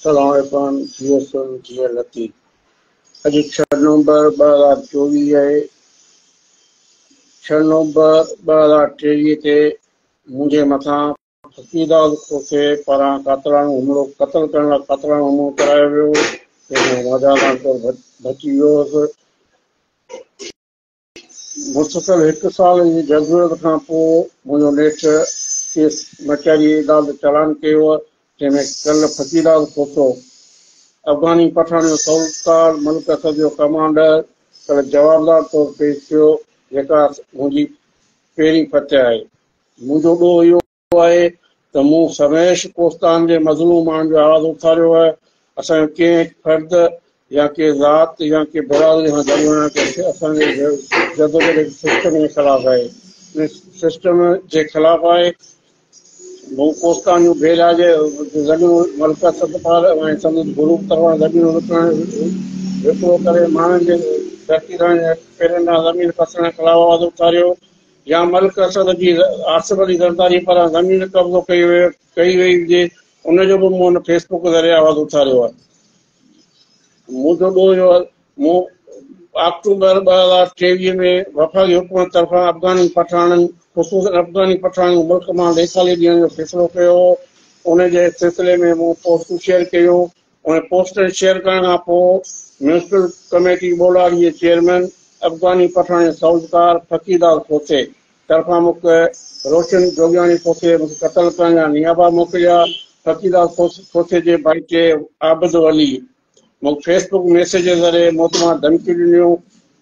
सलाम जी लती अज 6 नवंबर 2024 है। 6 नवंबर 2023 ते मुझे मथा फकीदा खे पारां कातराणो हमलो कत्ल करण लाइ कातराणो हमलो करायो वियो। वजादान तौर बची वियो हुअसि। मुस्तकिल 1 साल जी जदोजहद खां पोइ मुंहिंजो नेठ केस मटियारी अदालत चालान कयो, जंहिंमें कल फकीदाद पहुतो अफ़गानी पठान जो सौलकार मुल्क असद जो कमांडर कल जवाबदार तौर पेश थियो, जेका मुंहिंजी पहिरीं फतह आहे। मुंहिंजो ॾोह इहो आहे त मूं समेश कोस्तान जे मज़लूम माण्हुनि जो आवाज़ उथारियो आहे। असांजो कंहिं फर्द या के ज़ात या के बिरादरी खां गॾु असांजे जदोजहद सिस्टम जे ख़िलाफ़ आहे। सिस्टम जे ख़िलाफ़ आहे। मूं कोस्तान जूं बेला जे ज़मीन मल्क सतपाल ऐं संदसि ग्रुप तरफ़ां ज़मीन विकिरो करे माण्हुनि जे धरती पेरनि खां ज़मीन फसण जे ख़िलाफ़ आवाज़ उथारियो, या मल्क असद जी आसिफ अली ज़रदारी पारां ज़मीन कब्ज़ो कई वई हुजे, उनजो बि मूं हुन फेसबुक ज़रिए आवाज़ उथारियो आहे। मुंहिंजो ॾोह इहो आहे, मूं अक्टूबर 2023 में वफ़ाक़ी हुकूमत तरफ़ां अफ़गानी पठाननि ख़ुसूसन अफ़गानी पठाननि मुल्क मां लेखाली ॾियण जो फ़ैसिलो कयो। उन जे सिलसिले में मूं पोस्टूं शेयर कयूं। उन पोस्ट शेयर करण खां पोइ म्यूनिसिपल कमेटी बोलाड़ी जे चेयरमैन अफ़गानी पठान जे सौलकार फकीदाद खोसे तरफ़ां मूंखे रोशन जोगियानी खोसे मूंखे क़तल करण जा नियाबा मोकिलिया। फकीदाद खोसे जे भाइटे आबिद वली मूंखे फेसबुक मैसेज जे ज़रिए मोतमार धमकी ॾिनियूं,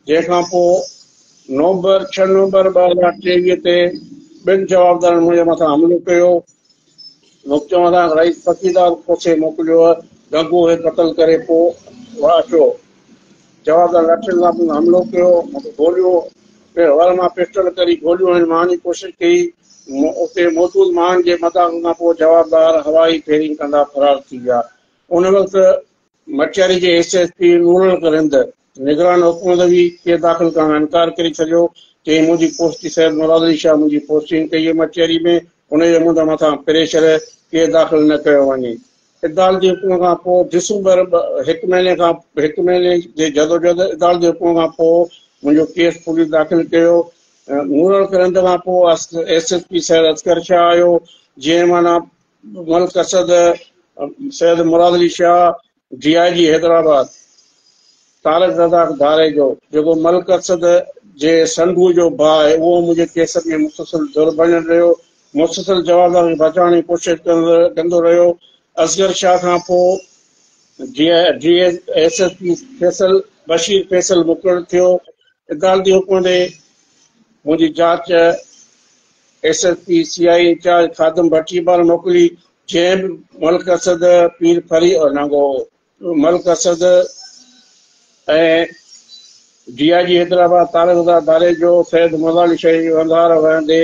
जंहिंखां पोइ 6 नवंबर 2023 ते ॿिनि जवाबदारनि मुंहिंजे मथां हमलो कयो। मूंखे चवंदा था रईस फकीदाद खोसे मोकिलियो गंगू खे क़तल करे पोइ अचो। जवाबदार लठियुनि सां मूंखे हमलो कयो, मूंखे गोलियूं हर मां पिस्टल करी गोलियूं हणण मारण जी कोशिशि कई। उते मौजूदु माण्हुनि जे मदाद खां पोइ जवाबदार हवाई फेरिंग कंदा फरार थी विया। उन वक़्तु मटियारी जे SSP नूरल करिंद निगरान हुकूमत बि केस दाख़िल करण खां इनकार करे छॾियो। चई मुंहिंजी पोस्टिंग सैयद मुराद अली शाह मुंहिंजी पोस्टिंग कई मटियारी में, उनजे मुंहिंजे मथां प्रेशर केस दाख़िल न कयो वञे। अदालत जे हुकुम खां पोइ दिसंबर 1 महीने जे जदोजहद अदालत जे हुकुम खां पोइ मुंहिंजो केस पुलिस दाख़िल कयो। नूरल करिंद खां पोइ SSP सैयद असगर शाह आयो, जीअं माना मल्क असद सैयद मुराद अली शाह DIG हैदराबाद तारक रज़ाक धारे जो जेको मल्क असद जे संडू जो भाउ आहे, उहो मुंहिंजे केस में मुसलसल जुर बणियल रहियो, मुसलसल जवाबदार खे बचाइण जी कोशिशि कंदो रहियो। असगर शाह खां पोइ SSP फैसल बशीर फैसल मुक़ररु थियो। अदालती हुकुम ते मुंहिंजी जांच SSP CI इंचार्ज खादिम भट्टी पारां मोकिली, जंहिं मल्क असद पीर फरी नांगो मल्क असद ऐं DIG हैदराबाद तारक रज़ाक धारे जो सैयद मुराद अली शाह वंधार वहंदे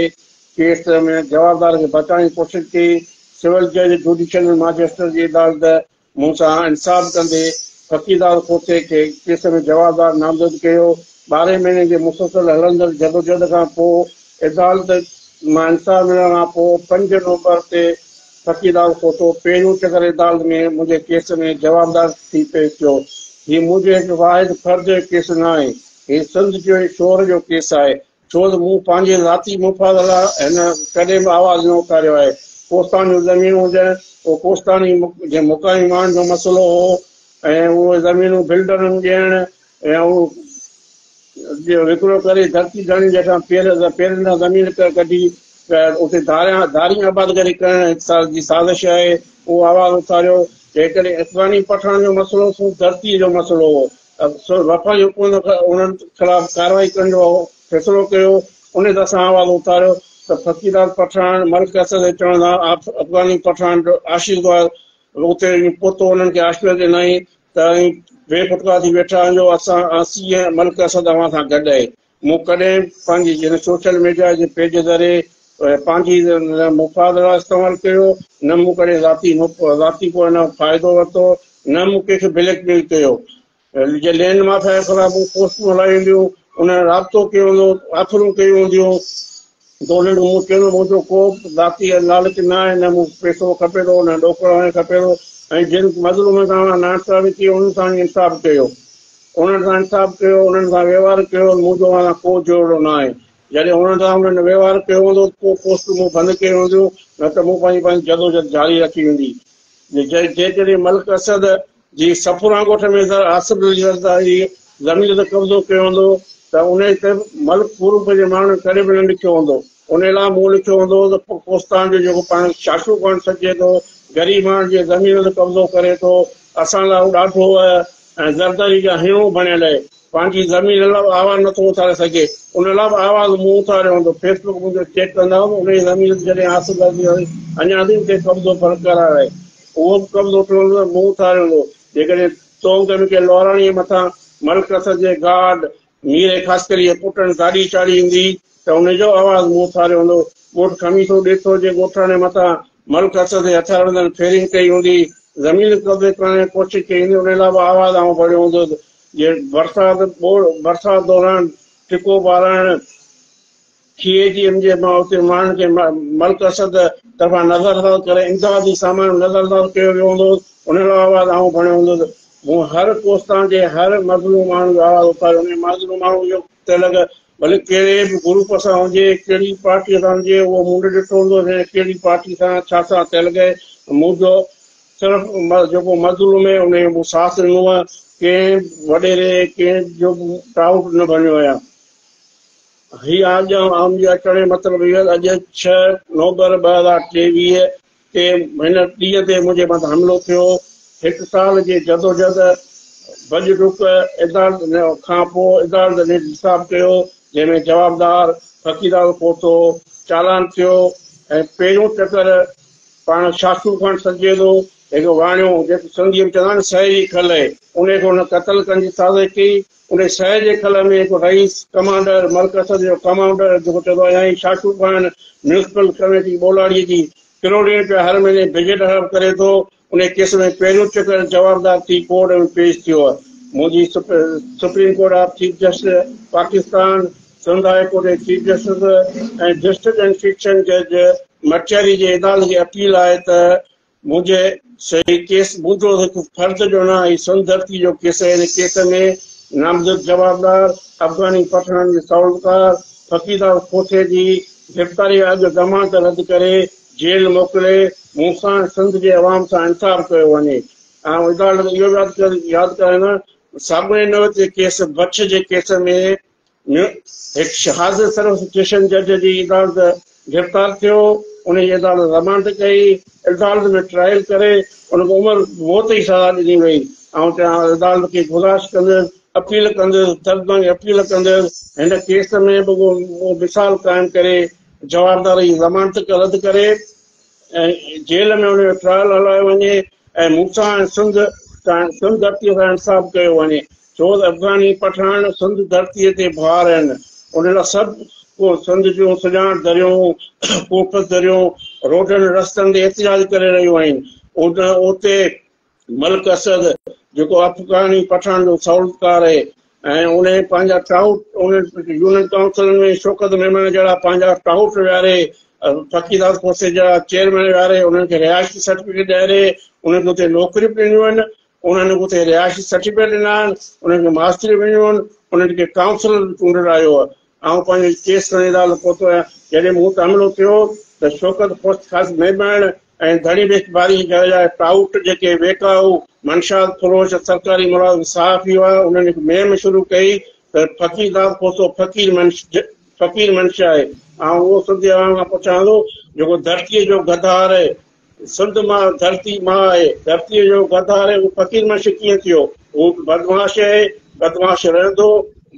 केस में जवाबदार खे बचाइण जी कोशिशि कई। सिविल जज जुडिशियल मैजिस्ट्रेट जी अदालत मूंसां इंसाफ़ कंदे फकीदाद खोसे खे केस में जवाबदार नामज़द कयो। 12 महीने जे मुसलसल हलंदड़ जदोजहद खां पोइ अदालत मां इंसाफ़ मिलण खां पोइ 5 नवंबर ते फकीदाद खोसो पहिरियों चकर अदालत में मुंहिंजे केस में जवाबदार थी पेश थियो। हीउ मुंहिंजो हिकु वाहिद फर्द जो केस न आहे, हीउ सिंध जो शोर जो केस आहे, छो त मूं पंहिंजे ज़ाती मुफ़ाद लाइ हिन कॾहिं बि आवाज़ न उथारियो आहे। कोस्तान जूं ज़मीनूं हुजनि, उहो कोस्तानी जे मुक़ामी माण्हुनि जो मसइलो हो ऐं उहे ज़मीनूं बिल्डरनि ॾियण ऐं उहो विकिरो करे धरती धणी जेका पेरनि खां ज़मीन कढी उते धारी आबादकारी करण जी साज़िश आहे, उहो आवाज़ उथारियो। जेकॾहिं अफ़गानी पठान जो मसइलो धरतीअ जो मसइलो हो, वफ़ाक़ी हुकूमत उन्हनि ख़िलाफ़ कार्रवाई करण जो फ़ैसिलो कयो, उन ते असां आवाज़ उथारियो त फकीदाद पठान मल्क असद चवंदा अफ़गानी पठान आशीर्वाद उते पोतो उन्हनि खे आशीर्वाद ॾिनई त बेपुटका थी वेठा आहियो, असां मल्क असद अव्हां सां गॾु आहे। मूं कॾहिं पंहिंजी सोशल मीडिया जे पेज ज़रिए पंहिंजी मुफ़ाद लाइ इस्तेमालु कयो, न मूं कॾहिं ज़ाती को हिन फ़ाइदो वरितो, न मूं कंहिंखे ब्लैकमेल कयो। जे लैंड माफ़िया जे ख़िलाफ़ मूं पोस्टूं हलाई हूंदियूं, उन राब्तो कयो हूंदो, आफरूं कयूं हूंदियूं, त उन्हनि मूं चयो मुंहिंजो को ज़ाती लालच न आहे, न मूं पैसो खपे थो, न ॾोकड़ो हाणे खपे थो, ऐं जिन मज़लूम सां नाइंसाफ़ी थी उन्हनि सां इंसाफ़ कयो, उन्हनि सां इंसाफ़ कयो, उन्हनि सां वहिंवार कयो, मुंहिंजो माना को जोड़ो न आहे। जॾहिं उन्हनि सां उन्हनि वहिंवार कयो हूंदो को पोस्ट मूं बंदि कयो हूंदियूं, न त मूं पंहिंजी जदोजहद जारी रखी हूंदी। जेकॾहिं मलिक असद जी सफुरा ॻोठ में आसिफ ज़मीन ते कब्ज़ो कयो हूंदो त उन ते मलिक पूरब जे माण्हुनि कॾहिं बि न लिखियो हूंदो। उन लाइ मूं लिखियो हूंदो त पोस्तान जो जेको पाण शाशू करणु सघे थो, ग़रीब माण्हुनि जे ज़मीन ते कब्ज़ो करे थो, असां लाइ ॾाढो ऐं ज़रदारी जा हिणो बणियल आहे, पंहिंजी ज़मीन लाइ आवाज़ु नथो उथारे सघे, उन लाइ बि आवाज़ु मूं उथारियो हूंदो। फेसबुक मुंहिंजो चेक कंदा उन ज़मीन ते जॾहिं आसिफ अञा बि उते कब्ज़ो बरक़रार आहे, उहो बि कब्ज़ो थियो मूं उथारियो हूंदो। जेकॾहिं तोंग के लोराणीअ मथां मलिक असद जे गार्ड मीर ख़ासकरी जे पुटनि गाॾी चाढ़ी ईंदी त उनजो आवाज़ु मूं उथारियो हूंदो। ॻोठ खमीसो ॾिठो जे ॻोठाणे मथां मलिक असद जे हथियारनि फेरिंग कई हूंदी, ज़मीन कब्ज़े करण जी कोशिशि कई हूंदी, उन लाइ बि आवाज़ु आउं भरियो हूंदो। जे बरसाति दौरान टिको ॿारण खीए जी जे मां उते माण्हुनि खे मलिक असद तरफ़ां नज़रअंदाज़ करे इमदादी सामान नज़रअंदाज़ कयो वियो हूंदो, उन लाइ आवाज़ु आउं भरियो हूंदो। मूं हर पोस्तान जे हर मज़लूम माण्हू जो आवाज़ु उथारियो। उन मज़लूम माण्हू इहो लॻ भले कहिड़े बि ग्रुप सां हुजे, कहिड़ी पार्टीअ सां हुजे, उहो मुंड ॾिठो हूंदो कहिड़ी पार्टी सां छा थियल गए। मुंहिंजो सिर्फ़ु जेको मज़लूम आहे उन जो साथ ॾिनो आहे, कंहिं वॾेरे कंहिं जो टाउट न बणियो आहियां। हीअ आज आम जे अचण जो मतिलबु इहो अॼु 6 नवंबर 2023 ते हिन ॾींहं ते मुंहिंजे मथां हमिलो थियो। 1 साल जे जदोजहद भॼ डुक इदारत खां पोइ इदारत ने हिसाब कयो, जंहिंमें जवाबदार फ़क़ीराल पहुतो, चालान थियो ऐं पहिरियों चकर पाण शाशू खणणु सघिजे थो हिकु वाणियो जेको सिंधीअ में चवंदा आहिनि सह जी खल आहे, उन खे हुन क़तल कंदी साज़िश कई। उन सह जे खल में हिकु रईस कमांडर मलिक असद जो कमांडर जेको चवंदो आहे शाशू खान म्यूनिसिपल कमेटी ॿोलाड़ीअ जी करोड़नि रुपया हर महीने बजट हड़प करे थो, उन केस में पहिरियों चकर जवाबदार थी कोर्ट में पेश थियो आहे। मुंहिंजी supreme court of chief justice Pakistan, Sindh high court जे चीफ जस्टिस ऐं डिस्ट्रिक्ट एंड सेक्शन जज मटियारी जे अदालत खे अपील आहे त मुंहिंजे सही केस मुंहिंजो हिकु फर्ज़ जो न आहे, सिंध धरती जो केस आहे। हिन केस में नामज़द जवाबदार अफ़गानी पठाणनि जे सौलकार फ़क़ीराल खोसे जी गिरफ़्तारी अॼु ज़मानत रद्द करे जेल मोकिले मूंसां सिंध जे अवाम सां इंसाफ़ कयो वञे। ऐं अदालत इहो यादि कराईंदा साॻिए नंबर ते केस बख्श जे केस में हिकु हाज़िर सर्विस स्टेशन जज जी अदालत गिरफ़्तार थियो, उन जी अदालत ज़मानत कई, अदालत में ट्रायल करे उनखे उमिरि मौत जी सज़ा ॾिनी वई। ऐं अदालत खे गुज़ारिश कंदुसि अपील कंदुसि तर्जुमानी अपील कंदुसि हिन केस में बि मिसाल क़ाइमु करे जवाबदारी जी ज़मानत रद्द करे ऐं जेल में उनजो ट्रायल हलायो वञे ऐं मूंसां सिंध धरतीअ सां इंसाफ़ कयो वञे। छो त अफ़गानी पठान सिंध धरतीअ ते भार आहिनि, उन लाइ सभु को सिंध जूं सुञाण दरियूं कोपस दरियूं रोडनि रस्तनि ते एहतिजाज करे रहियूं आहिनि। उते मलिक असद जेको अफ़गानी पठान जो सौलतकार आहे ऐं उन पंहिंजा टाउट उन यूनियन काउंसिल में शौकत मेमन जहिड़ा पंहिंजा टाउट विहारे फ़क़ीराल खोसे जा चेयरमैन विहारे उन्हनि खे रिहायशी सर्टिफिकेट ॾियारे उन्हनि खे उते नौकरियूं ॾिनियूं आहिनि, उन्हनि खे उते रिहायशी सर्टिफिकेट ॾिना आहिनि, उन्हनि खे मास्टरियूं ॾिनियूं आहिनि, उन्हनि खे काउंसिल चूंडायो आहे। ऐं पंहिंजे केस खणी अदालत पहुतो आहियां। जॾहिं मूं ते हमिलो थियो त शौकत ख़ासि मेमण ऐं धड़ी बेकबारी घर जा टाउट जेके वेकाऊ मंशात फरोश सरकारी मुलाज़िम सहाफ़ी हुआ, उन्हनि हिकु मुहिम शुरू कई त फ़क़ीराल खोसो फ़क़ीर मंशा आहे ऐं उहो सिंधी आवाम खां पुछां थो जेको धरतीअ जो गद्दार आहे, सिंध मां धरती मां आहे, धरतीअ जो गद्दार आहे, उहो फ़क़ीर मंश कीअं थियो? उहो बदमाश आहे, बदमाश रहंदो,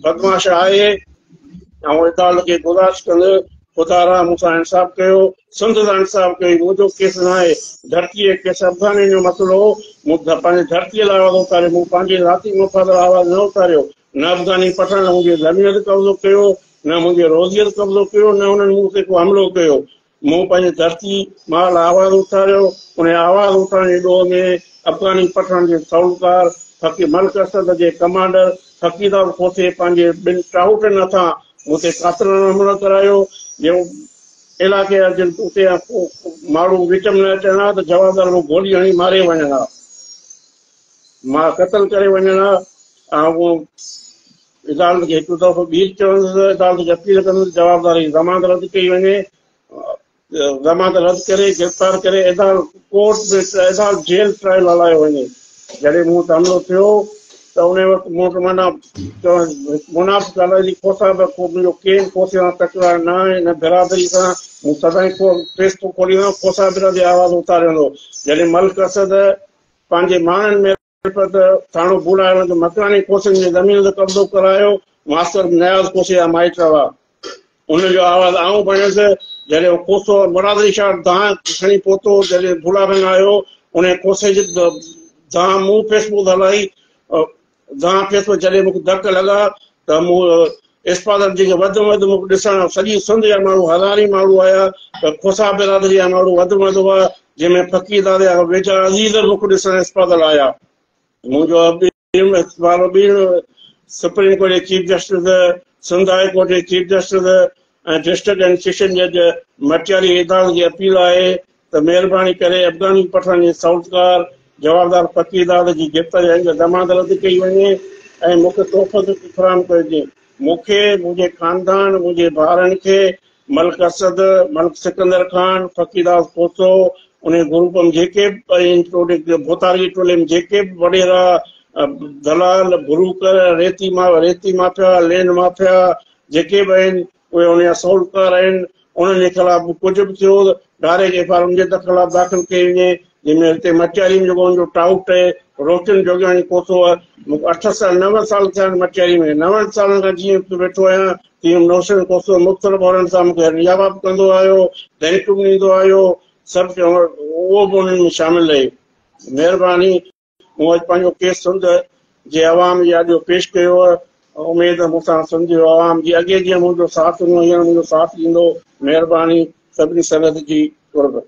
बदमाश आहे। ऐं अदालत खे गुज़ारिश कंदुसि ख़ुदा रा मूंसां इंसाफ़ कयो, सिंध सां इंसाफ़ कयो। मुंहिंजो केस न आहे, धरतीअ केस अफ़गानी जो मसइलो हो, मूं पंहिंजे धरतीअ लाइ आवाज़ु उथारियो, मूं पंहिंजे ज़ाती मुफ़ाद लाइ आवाज़ु न उथारियो। न अफ़गानी पठान मुंहिंजी ज़मीन ते कब्ज़ो कयो, न मुंहिंजे रोज़ीअ ते कब्ज़ो कयो, न हुननि मूं ते को हमिलो कयो। मूं पंहिंजे धरती मां लाइ आवाज़ु उथारियो। उन आवाज़ु उथारण जे ॾोह में अफ़गानी पठान जे सौलकार मलिक असद जे कमांडर फ़क़ीराल खोसे पंहिंजे ॿिनि टाउटनि हथां मूं ते कातिलाना हमलो करायो। जो इलाइक़े जा उते माण्हू विच में न अचनि हा त जवाबदार गोली हणी मारे वञनि हा। मां क़तल करे वञणु ऐं अदालत खे हिकु दफ़ो ॿी चवंदुसि, अदालत खे अपील कंदुसि, जवाबदारी ज़मानत रद्द कई वञे, ज़मानत रद्द करे गिरफ़्तार करे कोर्ट में अदालत जेल ट्रायल हलायो वञे। जॾहिं मूं वटि हमिलो थियो त उन वक़्तु मूं वटि माना मुनाफ़ ॻाल्हाए जी कोसा मुंहिंजो केरु कोसे सां तकरार न आहे, न बिरादरी सां। मूं सदाईं प्रेस खोलींदो, कोसा बिरादरी आवाज़ उतारींदो। जॾहिं मलिक असद पंहिंजे माण्हुनि में थाणो बुलायो त मकरानी कोसनि जी ज़मीन ते कब्ज़ो करायो, मास्टर नयाज़ कोसे जा माइट हुआ, उनजो आवाज़ आऊं बणियुसि। जॾहिं कोसो मुरादरी शाह दां खणी पहुतो, जॾहिं बुलावन आयो, उन कोसे जी दां मूं फेसबुक हलाई, दां फेसबुक जॾहिं मूंखे धक लॻा त मूं इस्पादर जी वधि में वधि मूंखे ॾिसण सॼी सिंध जा माण्हू हज़ारी माण्हू आया त खोसा बिरादरी जा माण्हू वधि में वधि हुआ, जंहिंमें फ़क़ीर जा वेझा अज़ीज़ मूंखे ॾिसण इस्पादर आया। मुंहिंजो सुप्रीम कोर्ट जे chief justice, Sindh high court जे चीफ जस्टिस ऐं डिस्ट्रिक्ट एंड सेशन जज मटियारी अदालत जी अपील आहे त महिरबानी करे अफ़गानी पठान जी सौदकार जवाबदार फ़क़ीर जी गिरफ़्तारी ज़मानत रद्द कई वञे ऐं मूंखे तोहफ़ो फराहम कजे। मूंखे, मुंहिंजे ख़ानदान, मुंहिंजे ॿारनि खे मलिक असद, मलिक सिकंदर ख़ान, फ़क़ीर कोसो, उन ग्रुप में जेके बि भोतारी टोले में जेके बि वॾेरा दलाल, ब्रोकर, रेती माफ़िया, लैंड माफ़िया जेके बि आहिनि, उहे उन जा सौलकार आहिनि। उन्हनि जे ख़िलाफ़ कुझु बि थियो डायरेक्ट एफ आई आर उनजे ख़िलाफ़ दाख़िल कई वञे। जंहिंमें हिते मटियारी में जेको उनजो टाउट आहे रोशन जोगियाणी कोसो आहे, मूंखे 9 साल थिया आहिनि मटियारी में। 9 सालनि खां जीअं वेठो आहियां तीअं रोशन कोसो मुख़्तलिफ़ औरनि सां मूंखे जवाबु कंदो आयो, बैंकुनि में ईंदो आयो, सभु उहो बि उन्हनि में शामिल आहे। महिरबानी, मूं अॼु पंहिंजो केस सिंध जे अवाम जे अॼु पेश कयो आहे। उमेद मूंसां सिंध जो अवाम जी अॻे जीअं मुंहिंजो साथ ॾिनो, हींअर मुंहिंजो साथ ॾींदो। महिरबानी, सभिनी संगत जी कुर्ब।